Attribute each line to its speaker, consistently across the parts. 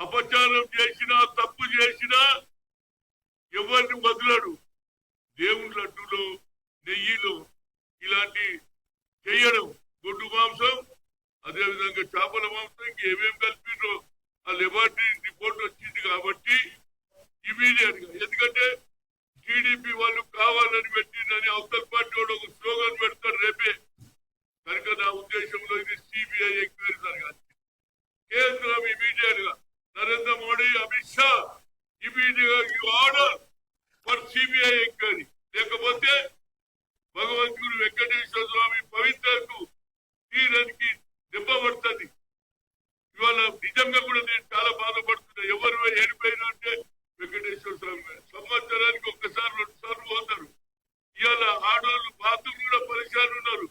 Speaker 1: అపచారం చేసినా తప్పు చేసినా ఎవరిని వదలడు. దేవుని లడ్డులో నెయ్యిలో ఇలాంటి చేయడం, గొడ్డు మాంసం, అదేవిధంగా చేపల మాంసం, ఇంకేమేం కలిపినో ఆ లెబార్టరీ రిపోర్ట్ వచ్చింది కాబట్టి ఇమీడియట్ గా, ఎందుకంటే టీడీపీ వాళ్ళు కావాలని పెట్టిందని అవతల పార్టీ వాడు ఒక స్లోగన్ పెడతారు రేపే. కనుక నా ఉద్దేశంలో ఇది సిబిఐ ఎంక్వైరీ జరగాలి. కేంద్రం ఇమీడియట్ గా నరేంద్ర మోడీ, అమిత్ షా ఇమీడియట్ గా ఆర్డర్ ఫర్ సిబిఐ ఎంక్వైరీ. లేకపోతే భగవంతుడు వెంకటేశ్వర స్వామి పవిత్రకు తీరానికి దెబ్బ పడుతుంది. ఇవాళ నిజంగా కూడా నేను చాలా బాధపడుతున్నా. ఎవరు ఏడిపోయినా అంటే వెంకటేశ్వర స్వామి సంవత్సరానికి ఒక్కసారి 2 సార్లు పోతారు. ఇవాళ ఆడవాళ్ళు బాతులు కూడా పరిశాలు ఉన్నారు,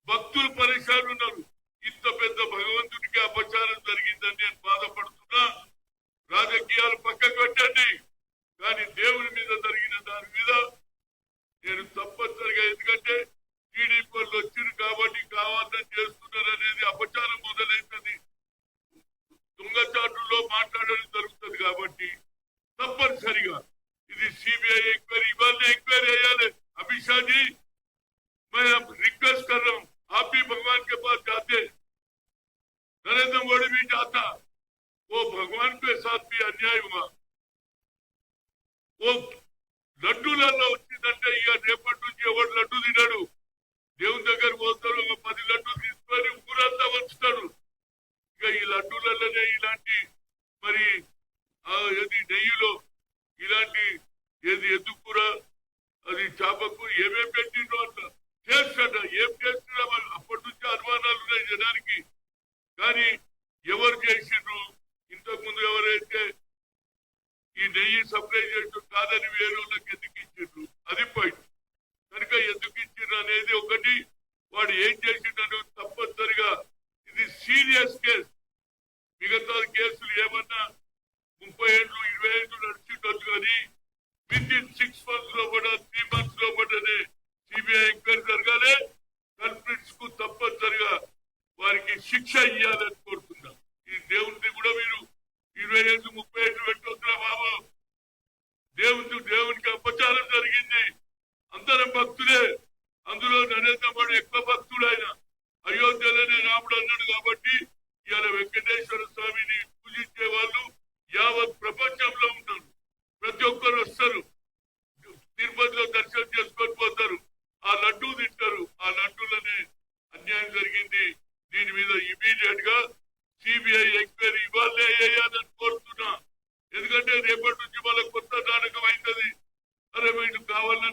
Speaker 1: భక్తులు పరిశాలు ఉన్నారు. ఇంత పెద్ద భగవంతుడికి అపచారం జరిగిందని నేను బాధపడుతున్నా. రాజకీయాలు పక్కకు పెట్టండి, కానీ దేవుని మీద జరిగిన దాని మీద నేను తప్పనిసరిగా, ఎందుకంటే టీడీపీ వాళ్ళు వచ్చారు కాబట్టి కావాలని చేస్తున్నారు అనేది అపచారం మొదలైతుంది, దొంగచాటుల్లో మాట్లాడడం జరుగుతుంది. కాబట్టి తప్పనిసరిగా ఇది సిబిఐ ఎంక్వైరీ ఇవాళ ఎంక్వైరీ అయ్యాలి. अमित शाह जी, मैं अब रिक्वेस्ट कर रहा हूँ, आप भी भगवान के पास जाते, नरेंद्र मोदी भी जाता, वो भगवान के साथ भी अन्याय हुआ. वो లడ్డూలలో వచ్చిందంటే ఇక రేపటి నుంచి ఎవరు లడ్డు తిన్నాడు, దేవుని దగ్గర పోతాడు, 10 లడ్డూలు తీసుకొని ఊరంతా వంచుతాడు. ఇక ఈ లడ్డూలలోనే ఇలాంటి మరి ఏది నెయ్యిలో ఇలాంటి ఏది ఎద్దుకూర, అది చేపకు ఏమేం పెట్టిండో అంట చేస్తాడ. ఏం చేస్తున్నా వాళ్ళు అప్పటి నుంచి అనుమానాలు ఉన్నాయి జనానికి. కానీ ఎవరు చేసిండ్రు, ఇంతకు ముందు ఎవరైతే ఈ నెయ్యి సప్లై చేయడం కాదని వేరే వాళ్ళకి ఎందుకు ఇచ్చిండ్రు, అది పాయింట్. కనుక ఎందుకు ఇచ్చిండ్రు అనేది ఒకటి, వాడు ఏం చేసిండను తప్పనిసరిగా ఇది సీరియస్ కేసు. మిగతా కేసులు ఏమన్నా 30 ఏళ్ళు 20 ఏళ్ళు నడిచిండొచ్చు, కానీ విత్ 6 months లోపల 3 months లోపలనే సిబిఐ ఎంక్వైరీ జరగాలి. కల్ప్రిట్స్ కు తప్పనిసరిగా వారికి శిక్ష ఇవ్వాలని కోరుతున్నాం. ఈ దేవుడిని కూడా మీరు 20 ఏళ్ళు 30 ఏళ్ళు పెట్టొద్దురా బాబు. దేవునికి అపచారం జరిగింది. అందరం భక్తులే, అందులో నరేంద్ర మోడీ ఎక్కువ భక్తుడు. ఆయన అయోధ్యలోనే రాముడు అన్నాడు కాబట్టి ఇవాళ వెంకటేశ్వర స్వామిని పూజించే వాళ్ళు యావత్ ప్రపంచంలో ఉన్నారు. ప్రతి ఒక్కరు వస్తారు, తిరుపతిలో దర్శనం చేసుకొని పోతారు, ఆ లడ్డూ తింటారు. ఆ లడ్డూలనే అన్యాయం జరిగింది. దీని మీద ఇమీడియట్ గా సిబిఐ ఎంక్వైరీ ఇవాళే వేయాలని కోరుతున్నా. ఎందుకంటే రేపటి నుంచి మళ్ళీ కొత్త నాటకం అవుతుంది. అరే వీళ్ళు కావాలని